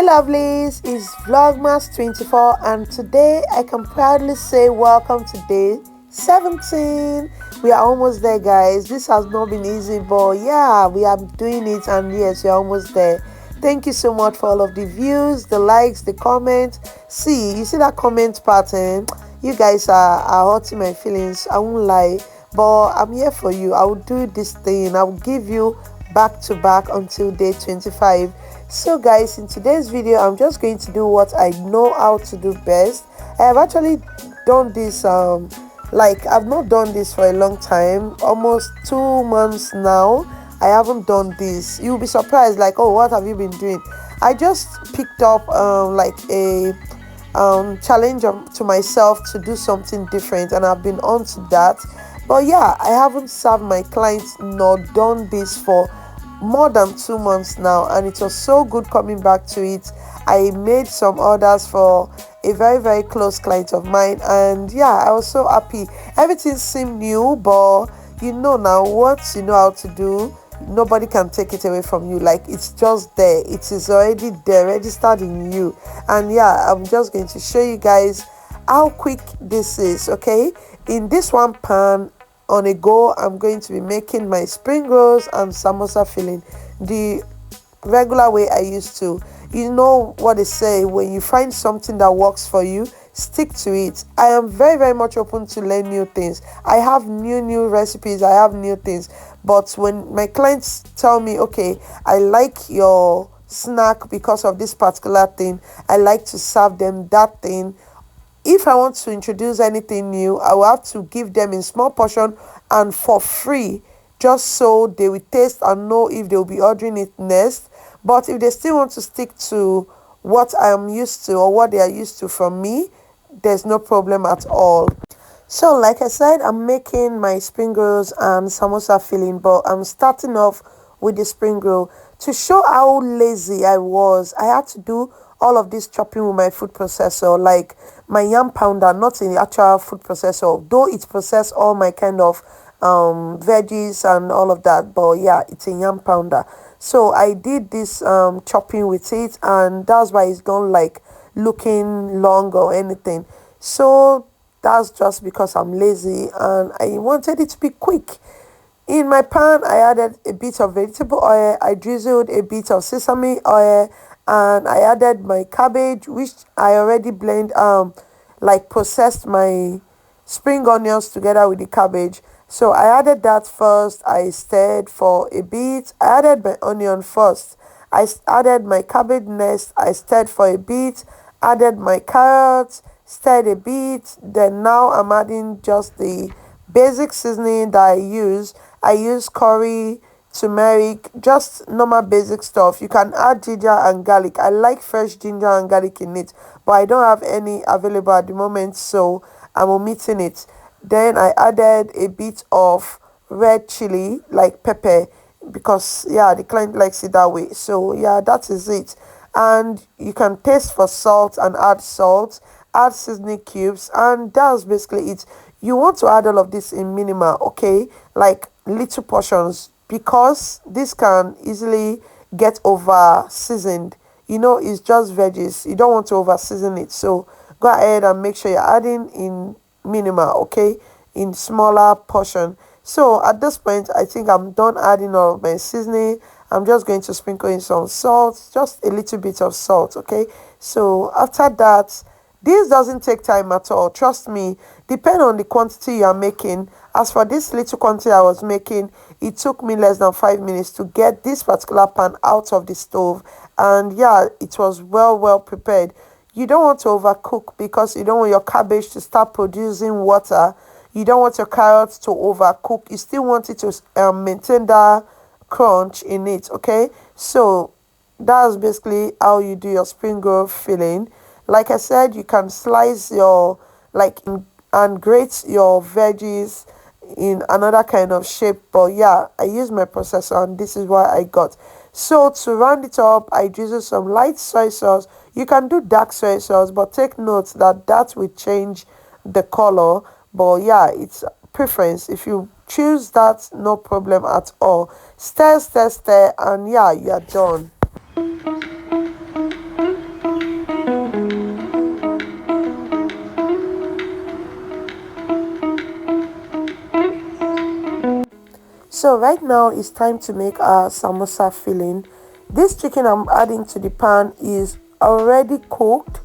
Lovelies, it's Vlogmas 24 and today I can proudly say welcome to day 17. We are almost there, guys. This has not been easy, but yeah, we are doing it, and yes, we're almost there. Thank you so much for all of the views, the likes, the comments. You see that comment pattern? You guys are hurting my feelings, I won't lie, but I'm here for you. I will do this thing. I will give you back to back until day 25. So guys, in today's video I'm just going to do what I know how to do best. I have actually done this like I've not done this for a long time, almost 2 months now. I haven't done this. You'll be surprised, like, oh, what have you been doing? I just picked up like a challenge to myself to do something different, and I've been on to that. But yeah, I haven't served my clients nor done this for more than 2 months now, and it was so good coming back to it. I made some orders for a very close client of mine, and yeah, I was so happy. Everything seemed new, but you know, now once you know how to do, nobody can take it away from you. Like, it's just there, it is already there, registered in you. And yeah, I'm just going to show you guys how quick this is. Okay, in this one pan on a go, I'm going to be making my spring rolls and samosa filling the regular way I used to. You know what they say, when you find something that works for you, stick to it. I am very much open to learn new things. I have new recipes, I have new things. But when my clients tell me, okay, I like your snack because of this particular thing, I like to serve them that thing. If I want to introduce anything new, I will have to give them in small portion and for free, just so they will taste and know if they will be ordering it next. But if they still want to stick to what I am used to or what they are used to from me, there's no problem at all. So like I said, I'm making my spring rolls and samosa filling, but I'm starting off with the spring roll. To show how lazy I was, I had to do all of this chopping with my food processor, like my yam pounder, not in the actual food processor, though it processed all my kind of veggies and all of that, but yeah, it's a yam pounder. So I did this chopping with it, and that's why it's not like looking long or anything. So that's just because I'm lazy and I wanted it to be quick. In my pan, I added a bit of vegetable oil, I drizzled a bit of sesame oil, and I added my cabbage, which I already like processed my spring onions together with the cabbage. So I added that first, I stirred for a bit. I added my onion first, I added my cabbage next, I stirred for a bit, added my carrots, stirred a bit. Then now I'm adding just the basic seasoning that I use curry, turmeric, just normal basic stuff. You can add ginger and garlic. I like fresh ginger and garlic in it, but I don't have any available at the moment, so I'm omitting it. Then I added a bit of red chili, like pepper, because yeah, the client likes it that way. So yeah, that is it. And you can taste for salt and add salt, add seasoning cubes, and that's basically it. You want to add all of this in minimal, okay, like little portions, because this can easily get over seasoned. You know, it's just veggies, you don't want to over season it. So go ahead and make sure you're adding in minimal, okay, in smaller portion. So at this point, I think I'm done adding all of my seasoning. I'm just going to sprinkle in some salt, just a little bit of salt, okay. So after that, this doesn't take time at all, trust me. Depend on the quantity you are making. As for this little quantity I was making, it took me less than 5 minutes to get this particular pan out of the stove. And yeah, it was well prepared. You don't want to overcook, because you don't want your cabbage to start producing water. You don't want your carrots to overcook. You still want it to maintain that crunch in it, okay. So that's basically how you do your spring roll filling. Like I said, you can slice your and grate your veggies in another kind of shape, but yeah, I use my processor and this is what I got. So to round it up, I drizzle some light soy sauce. You can do dark soy sauce, but take note that that will change the color. But yeah, it's preference. If you choose that, no problem at all. Stir, and yeah, you are done. So right now it's time to make our samosa filling. This chicken I'm adding to the pan is already cooked,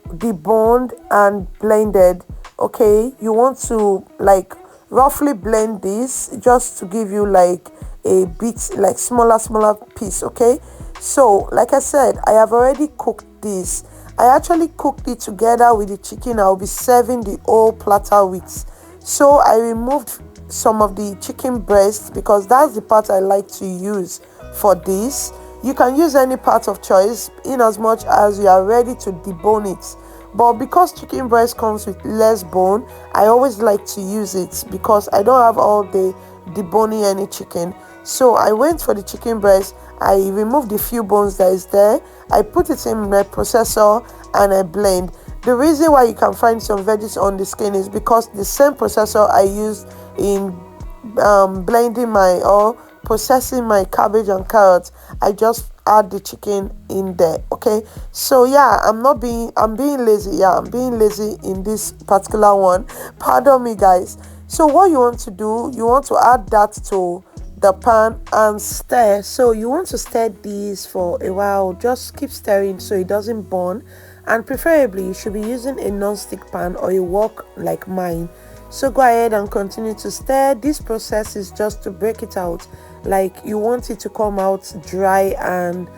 deboned and blended. Okay, you want to like roughly blend this just to give you like a bit like smaller piece. Okay, so like I said, I have already cooked this. I actually cooked it together with the chicken I'll be serving the whole platter with. So I removed some of the chicken breast because that's the part I like to use for this. You can use any part of choice in as much as you are ready to debone it, but because chicken breast comes with less bone, I always like to use it because I don't have all the deboning any chicken. So I went for the chicken breast. I removed the few bones that is there. I put it in my processor and I blend. The reason why you can find some veggies on the skin is because the same processor I used in blending my or processing my cabbage and carrots, I just add the chicken in there. Okay, so yeah, I'm being lazy. Yeah, I'm being lazy in this particular one. Pardon me, guys. So what you want to do, you want to add that to the pan and stir. So you want to stir this for a while. Just keep stirring so it doesn't burn, and preferably you should be using a non-stick pan or a wok like mine. So go ahead and continue to stir. This process is just to break it out, like you want it to come out dry and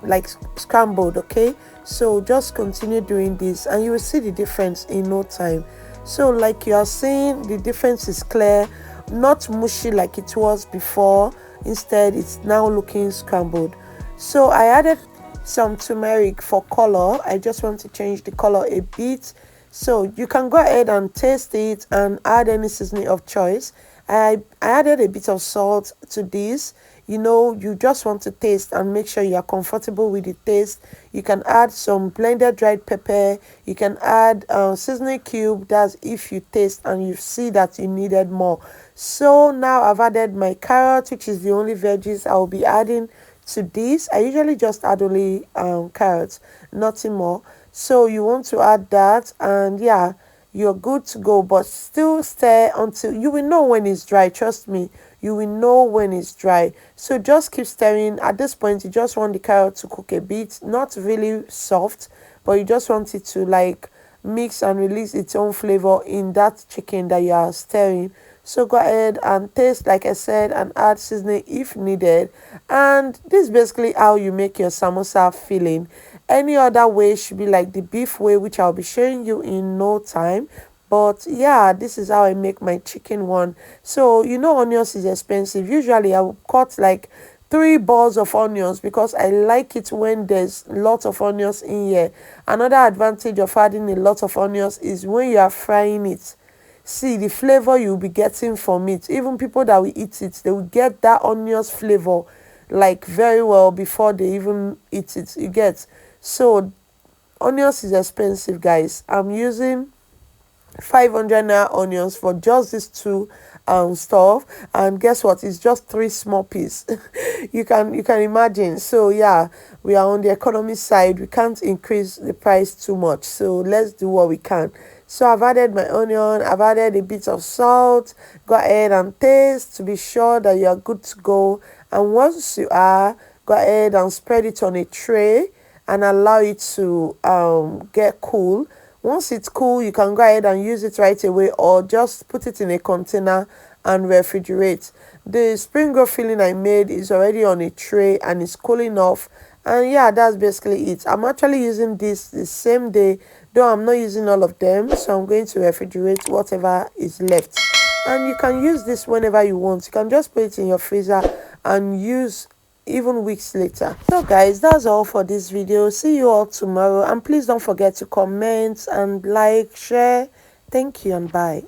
like scrambled. Okay, so just continue doing this and you will see the difference in no time. So like you are seeing, the difference is clear, not mushy like it was before. Instead, it's now looking scrambled. So I added some turmeric for color. I just want to change the color a bit. So you can go ahead and taste it and add any seasoning of choice. I added a bit of salt to this. You just want to taste and make sure you are comfortable with the taste. You can add some blended dried pepper. You can add seasoning cube. That's if you taste and you see that you needed more. So now I've added my carrot, which is the only veggies I'll be adding to this. I usually just add only carrots, nothing more. So you want to add that, and yeah, you're good to go, but still stir until you will know when it's dry. Trust me, you will know when it's dry. So just keep stirring. At this point, you just want the carrot to cook a bit, not really soft, but you just want it to like mix and release its own flavor in that chicken that you are stirring. So go ahead and taste, like I said, and add seasoning if needed. And this is basically how you make your samosa filling. Any other way should be like the beef way, which I'll be showing you in no time. But yeah, this is how I make my chicken one. So onions is expensive. Usually I will cut like 3 balls of onions because I like it when there's lots of onions in here. Another advantage of adding a lot of onions is when you are frying it, see the flavor you'll be getting from it. Even people that will eat it, they will get that onions flavor like very well before they even eat it. You get? So onions is expensive, guys. I'm using 500 naira onions for just these two stuff, and guess what, it's just 3 small pieces. you can imagine. So yeah, we are on the economy side. We can't increase the price too much, so let's do what we can. So I've added my onion, I've added a bit of salt. Go ahead and taste to be sure that you are good to go. And once you are, go ahead and spread it on a tray and allow it to get cool. Once it's cool, you can go ahead and use it right away or just put it in a container and refrigerate. The spring roll filling I made is already on a tray and it's cooling off. And yeah, that's basically it. I'm actually using this the same day, though I'm not using all of them. So I'm going to refrigerate whatever is left. And you can use this whenever you want. You can just put it in your freezer and use even weeks later. So guys, that's all for this video. See you all tomorrow, and please don't forget to comment and like, share. Thank you and bye.